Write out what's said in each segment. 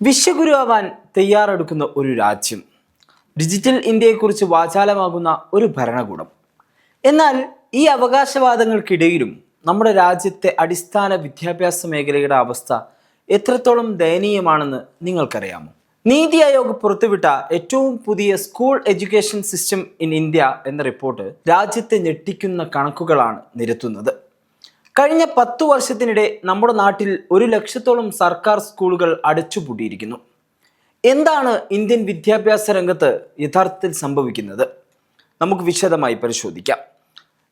വിശ്വഗുരുവാൻ തയ്യാറെടുക്കുന്ന ഒരു രാജ്യം, ഡിജിറ്റൽ ഇന്ത്യയെക്കുറിച്ച് വാചാലമാകുന്ന ഒരു ഭരണകൂടം. എന്നാൽ ഈ അവകാശവാദങ്ങൾക്കിടയിലും നമ്മുടെ രാജ്യത്തെ അടിസ്ഥാന വിദ്യാഭ്യാസ മേഖലയുടെ അവസ്ഥ എത്രത്തോളം ദയനീയമാണെന്ന് നിങ്ങൾക്കറിയാമോ? നീതി ആയോഗ് പുറത്തുവിട്ട ഏറ്റവും പുതിയ school education system in India എന്ന റിപ്പോർട്ട് രാജ്യത്തെ ഞെട്ടിക്കുന്ന കണക്കുകളാണ് നിരത്തുന്നത്. കഴിഞ്ഞ 10 വർഷത്തിനിടെ നമ്മുടെ നാട്ടിൽ 1,00,000-ഓളം സർക്കാർ സ്കൂളുകൾ അടച്ചുപൂട്ടിയിരിക്കുന്നു. എന്താണ് ഇന്ത്യൻ വിദ്യാഭ്യാസ രംഗത്ത് യഥാർത്ഥത്തിൽ സംഭവിക്കുന്നത്? നമുക്ക് വിശദമായി പരിശോധിക്കാം.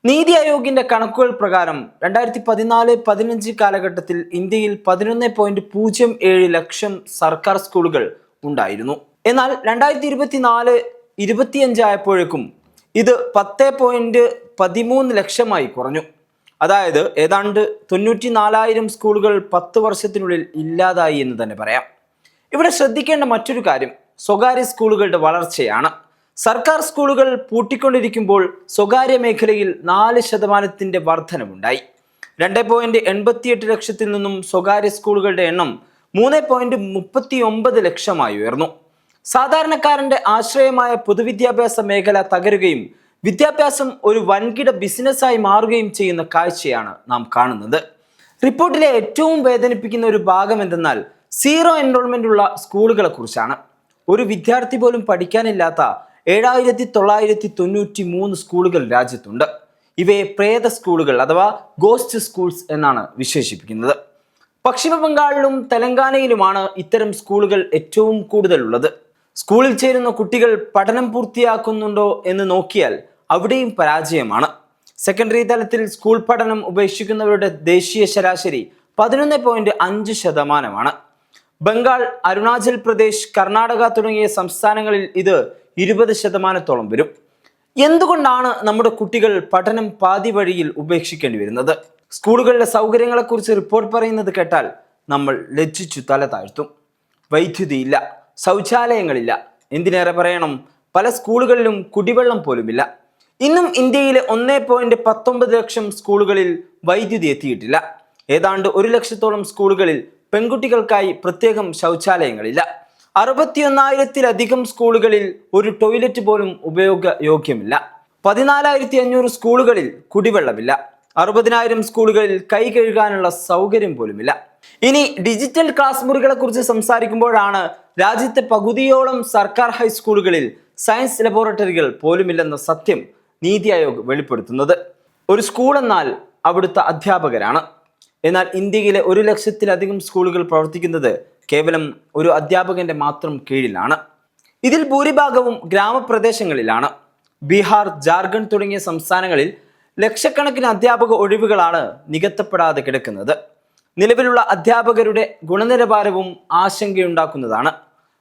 നീതി ആയോഗിന്റെ കണക്കുകൾ പ്രകാരം 2014-15 കാലഘട്ടത്തിൽ ഇന്ത്യയിൽ 11.07 ലക്ഷം സർക്കാർ സ്കൂളുകൾ ഉണ്ടായിരുന്നു. എന്നാൽ 2024-25 ആയപ്പോഴേക്കും ഇത് 10.13 ലക്ഷമായി കുറഞ്ഞു. അതായത് ഏതാണ്ട് 94,000 സ്കൂളുകൾ 10 വർഷത്തിനുള്ളിൽ ഇല്ലാതായി എന്ന് തന്നെ പറയാം. ഇവിടെ ശ്രദ്ധിക്കേണ്ട മറ്റൊരു കാര്യം സ്വകാര്യ സ്കൂളുകളുടെ വളർച്ചയാണ്. സർക്കാർ സ്കൂളുകൾ പൂട്ടിക്കൊണ്ടിരിക്കുമ്പോൾ സ്വകാര്യ മേഖലയിൽ 4% വർധനവുണ്ടായി. 2.88 ലക്ഷത്തിൽ നിന്നും സ്വകാര്യ സ്കൂളുകളുടെ എണ്ണം 3.39 ലക്ഷമായി ഉയർന്നു. സാധാരണക്കാരന്റെ ആശ്രയമായ പൊതുവിദ്യാഭ്യാസ മേഖല തകരുകയും വിദ്യാഭ്യാസം ഒരു വൻകിട ബിസിനസ്സായി മാറുകയും ചെയ്യുന്ന കാഴ്ചയാണ് നാം കാണുന്നത്. റിപ്പോർട്ടിലെ ഏറ്റവും വേദനിപ്പിക്കുന്ന ഒരു ഭാഗം എന്തെന്നാൽ സീറോ എൻറോൾമെന്റ് ഉള്ള സ്കൂളുകളെ കുറിച്ചാണ്. ഒരു വിദ്യാർത്ഥി പോലും പഠിക്കാനില്ലാത്ത 7,993 സ്കൂളുകൾ രാജ്യത്തുണ്ട്. ഇവയെ പ്രേത സ്കൂളുകൾ അഥവാ ഗോസ്റ്റ് സ്കൂൾസ് എന്നാണ് വിശേഷിപ്പിക്കുന്നത്. പശ്ചിമ ബംഗാളിലും തെലങ്കാനയിലുമാണ് ഇത്തരം സ്കൂളുകൾ ഏറ്റവും കൂടുതലുള്ളത്. സ്കൂളിൽ ചേരുന്ന കുട്ടികൾ പഠനം പൂർത്തിയാക്കുന്നുണ്ടോ എന്ന് നോക്കിയാൽ അവിടെയും പരാജയമാണ്. സെക്കൻഡറി തലത്തിൽ സ്കൂൾ പഠനം ഉപേക്ഷിക്കുന്നവരുടെ ദേശീയ ശരാശരി 11.5%. ബംഗാൾ, അരുണാചൽ പ്രദേശ്, കർണാടക തുടങ്ങിയ സംസ്ഥാനങ്ങളിൽ ഇത് 20%-ഓളം വരും. എന്തുകൊണ്ടാണ് നമ്മുടെ കുട്ടികൾ പഠനം പാതി വഴിയിൽ ഉപേക്ഷിക്കേണ്ടി വരുന്നത്? സ്കൂളുകളിലെ സൗകര്യങ്ങളെക്കുറിച്ച് റിപ്പോർട്ട് പറയുന്നത് കേട്ടാൽ നമ്മൾ ലജ്ജിച്ചു തല താഴ്ത്തും. വൈദ്യുതിയില്ല, ശൗചാലയങ്ങളില്ല, എന്തിനേറെ പറയണം പല സ്കൂളുകളിലും കുടിവെള്ളം പോലുമില്ല. ഇന്നും ഇന്ത്യയിലെ 1.19 ലക്ഷം സ്കൂളുകളിൽ വൈദ്യുതി എത്തിയിട്ടില്ല. ഏതാണ്ട് 1 ലക്ഷത്തോളം സ്കൂളുകളിൽ പെൺകുട്ടികൾക്കായി പ്രത്യേകം ശൗചാലയങ്ങളില്ല. 61,000-ലധികം സ്കൂളുകളിൽ ഒരു ടോയ്ലറ്റ് പോലും ഉപയോഗയോഗ്യമില്ല. 14,500 സ്കൂളുകളിൽ കുടിവെള്ളമില്ല. 60,000 സ്കൂളുകളിൽ കൈ കഴുകാനുള്ള സൗകര്യം പോലുമില്ല. ഇനി ഡിജിറ്റൽ ക്ലാസ് മുറികളെ കുറിച്ച് സംസാരിക്കുമ്പോഴാണ് രാജ്യത്തെ പകുതിയോളം സർക്കാർ ഹൈസ്കൂളുകളിൽ സയൻസ് ലബോറട്ടറികൾ പോലുമില്ലെന്ന സത്യം നീതി ആയോഗ് വെളിപ്പെടുത്തുന്നത്. ഒരു സ്കൂൾ എന്നാൽ അവിടുത്തെ അധ്യാപകരാണ്. എന്നാൽ ഇന്ത്യയിലെ 1,00,000-ലധികം സ്കൂളുകൾ പ്രവർത്തിക്കുന്നത് കേവലം ഒരു അധ്യാപകന്റെ മാത്രം കീഴിലാണ്. ഇതിൽ ഭൂരിഭാഗവും ഗ്രാമപ്രദേശങ്ങളിലാണ്. ബീഹാർ, ജാർഖണ്ഡ് തുടങ്ങിയ സംസ്ഥാനങ്ങളിൽ ലക്ഷക്കണക്കിന് അധ്യാപക ഒഴിവുകളാണ് നികത്തപ്പെടാതെ കിടക്കുന്നത്. നിലവിലുള്ള അധ്യാപകരുടെ ഗുണനിലവാരവും ആശങ്കയുണ്ടാക്കുന്നതാണ്.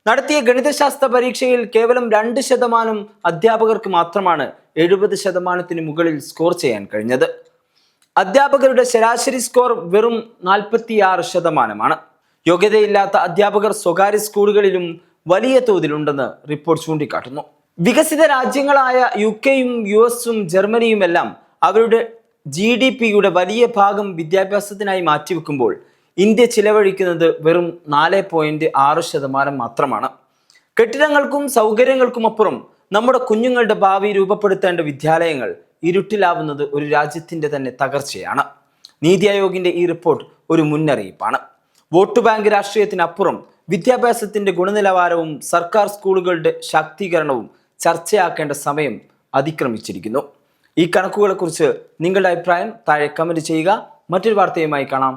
നടത്തിയ ഗണിതശാസ്ത്ര പരീക്ഷയിൽ കേവലം 2% അധ്യാപകർക്ക് മാത്രമാണ് 70%-ന് മുകളിൽ സ്കോർ ചെയ്യാൻ കഴിഞ്ഞത്. അധ്യാപകരുടെ ശരാശരി സ്കോർ വെറും 46%. യോഗ്യതയില്ലാത്ത അധ്യാപകർ സ്വകാര്യ സ്കൂളുകളിലും വലിയ തോതിലുണ്ടെന്ന് റിപ്പോർട്ട് ചൂണ്ടിക്കാട്ടുന്നു. വികസിത രാജ്യങ്ങളായ UK-യും US-ഉം ജർമ്മനിയുമെല്ലാം അവരുടെ GDP-യുടെ വലിയ ഭാഗം വിദ്യാഭ്യാസത്തിനായി മാറ്റിവെക്കുമ്പോൾ ഇന്ത്യ ചിലവഴിക്കുന്നത് വെറും 4.6% മാത്രമാണ്. കെട്ടിടങ്ങൾക്കും സൗകര്യങ്ങൾക്കും അപ്പുറം നമ്മുടെ കുഞ്ഞുങ്ങളുടെ ഭാവി രൂപപ്പെടുത്തേണ്ട വിദ്യാലയങ്ങൾ ഇരുട്ടിലാവുന്നത് ഒരു രാജ്യത്തിൻ്റെ തന്നെ തകർച്ചയാണ്. നീതി ആയോഗിന്റെ ഈ റിപ്പോർട്ട് ഒരു മുന്നറിയിപ്പാണ്. വോട്ട് ബാങ്ക് രാഷ്ട്രീയത്തിനപ്പുറം വിദ്യാഭ്യാസത്തിന്റെ ഗുണനിലവാരവും സർക്കാർ സ്കൂളുകളുടെ ശാക്തീകരണവും ചർച്ചയാക്കേണ്ട സമയം അതിക്രമിച്ചിരിക്കുന്നു. ഈ കണക്കുകളെക്കുറിച്ച് നിങ്ങളുടെ അഭിപ്രായം താഴെ കമന്റ് ചെയ്യുക. മറ്റൊരു വാർത്തയുമായി കാണാം.